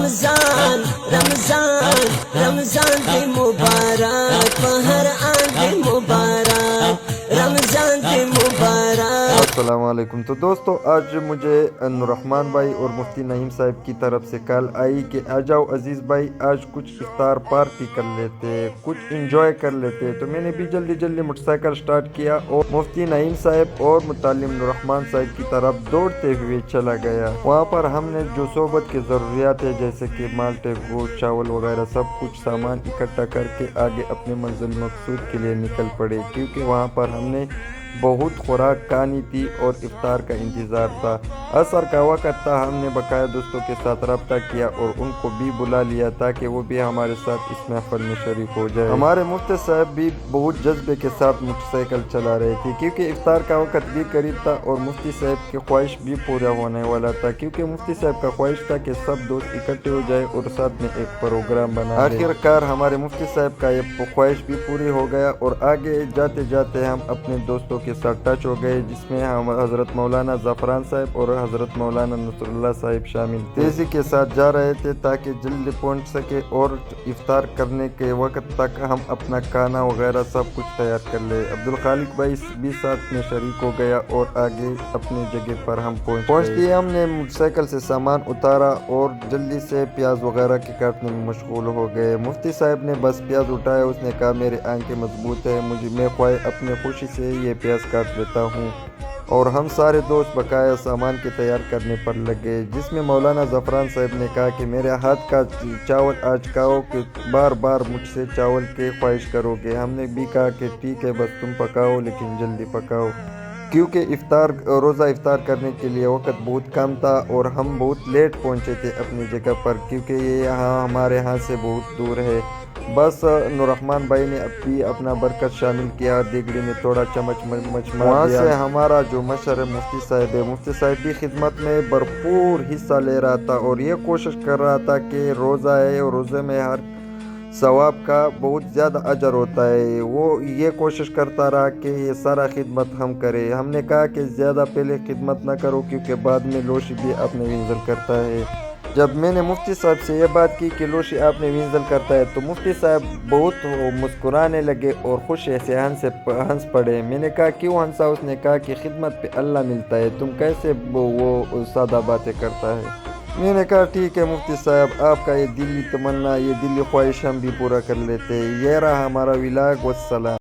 رمضان رمضان رمضان دی مبارک پہر آن مبارک رمضان دی مبارک۔ السلام علیکم۔ تو دوستو آج مجھے نوررحمان بھائی اور مفتی نعیم صاحب کی طرف سے کال آئی کہ آ جاؤ عزیز بھائی آج کچھ افطار پارٹی کر لیتے، کچھ انجوائے کر لیتے۔ تو میں نے بھی جلدی موٹر سائیکل سٹارٹ کیا اور مفتی نعیم صاحب اور متعلم نوررحمان صاحب کی طرف دوڑتے ہوئے چلا گیا۔ وہاں پر ہم نے جو صحبت کی ضروریات ہے جیسے کہ مالٹے، گوشت، چاول وغیرہ سب کچھ سامان اکٹھا کر کے آگے اپنے منزل مقصود کے لیے نکل پڑے، کیونکہ وہاں پر ہم نے بہت خوراک کھانی تھی اور افطار کا انتظار تھا۔ عصر کا وقت تھا، ہم نے بقایا دوستوں کے ساتھ رابطہ کیا اور ان کو بھی بلا لیا تاکہ وہ بھی ہمارے ساتھ اس محفل میں شریک ہو جائے۔ ہمارے مفتی صاحب بھی بہت جذبے کے ساتھ موٹر سائیکل چلا رہے تھے کیونکہ افطار کا وقت بھی قریب تھا اور مفتی صاحب کی خواہش بھی پورا ہونے والا تھا، کیونکہ مفتی صاحب کا خواہش تھا کہ سب دوست اکٹھے ہو جائے اور ساتھ میں ایک پروگرام بنا لیں۔ آخر کار ہمارے مفتی صاحب کا یہ خواہش بھی پوری ہو گیا اور آگے جاتے جاتے ہم اپنے دوستوں کے ساتھ ٹچ ہو گئے، جس میں ہم حضرت مولانا زعفران صاحب اور حضرت مولانا نصر اللہ صاحب شامل تھے۔ تیزی کے ساتھ جا رہے تھے تاکہ جلدی پہنچ سکے اور افطار کرنے کے وقت تک ہم اپنا کھانا وغیرہ سب کچھ تیار کر لے۔ عبدالخالق بھائی بھی ساتھ میں شریک ہو گیا اور آگے اپنی جگہ پر ہم پہنچتے ہم نے موٹر سائیکل سے سامان اتارا اور جلدی سے پیاز وغیرہ کے کاٹنے میں مشغول ہو گئے۔ مفتی صاحب نے بس پیاز اٹھایا، اس نے کہا میرے آنکھیں مضبوط ہے، میں اپنے خوشی سے یہ پیاز کاٹ لیتا ہوں، اور ہم سارے دوست بقایا سامان کے تیار کرنے پر لگے، جس میں مولانا زعفران صاحب نے کہا کہ میرے ہاتھ کا چاول آج کھاؤ کہ بار بار مجھ سے چاول کی خواہش کرو گے۔ ہم نے بھی کہا کہ ٹھیک ہے، بس تم پکاؤ لیکن جلدی پکاؤ، کیونکہ روزہ افطار کرنے کے لیے وقت بہت کم تھا اور ہم بہت لیٹ پہنچے تھے اپنی جگہ پر، کیونکہ یہ ہمارے ہاں سے بہت دور ہے۔ بس نوررحمان بھائی نے بھی اپنا برکت شامل کیا، دیگڑی میں تھوڑا چمچ مار وہاں دیا۔ سے ہمارا جو مشر مفتی صاحب ہے، مفتی صاحب بھی خدمت میں بھرپور حصہ لے رہا تھا اور یہ کوشش کر رہا تھا کہ روزہ ہے اور روزے میں ہر ثواب کا بہت زیادہ اجر ہوتا ہے، وہ یہ کوشش کرتا رہا کہ یہ سارا خدمت ہم کریں۔ ہم نے کہا کہ زیادہ پہلے خدمت نہ کرو کیونکہ بعد میں لوشی بھی اپنے وینزل کرتا ہے۔ جب میں نے مفتی صاحب سے یہ بات کی کہ لوشی آپ نے وینزل کرتا ہے تو مفتی صاحب بہت مسکرانے لگے اور خوش سے ہنس پڑے۔ میں نے کہا کیوں ہنسا؟ اس نے کہا کہ خدمت پہ اللہ ملتا ہے، تم کیسے وہ سادہ باتیں کرتا ہے؟ میں نے کہا ٹھیک ہے مفتی صاحب، آپ کا یہ دلی تمنا، یہ دلی خواہش ہم بھی پورا کر لیتے۔ یہ رہا ہمارا ولاگ، والسلام۔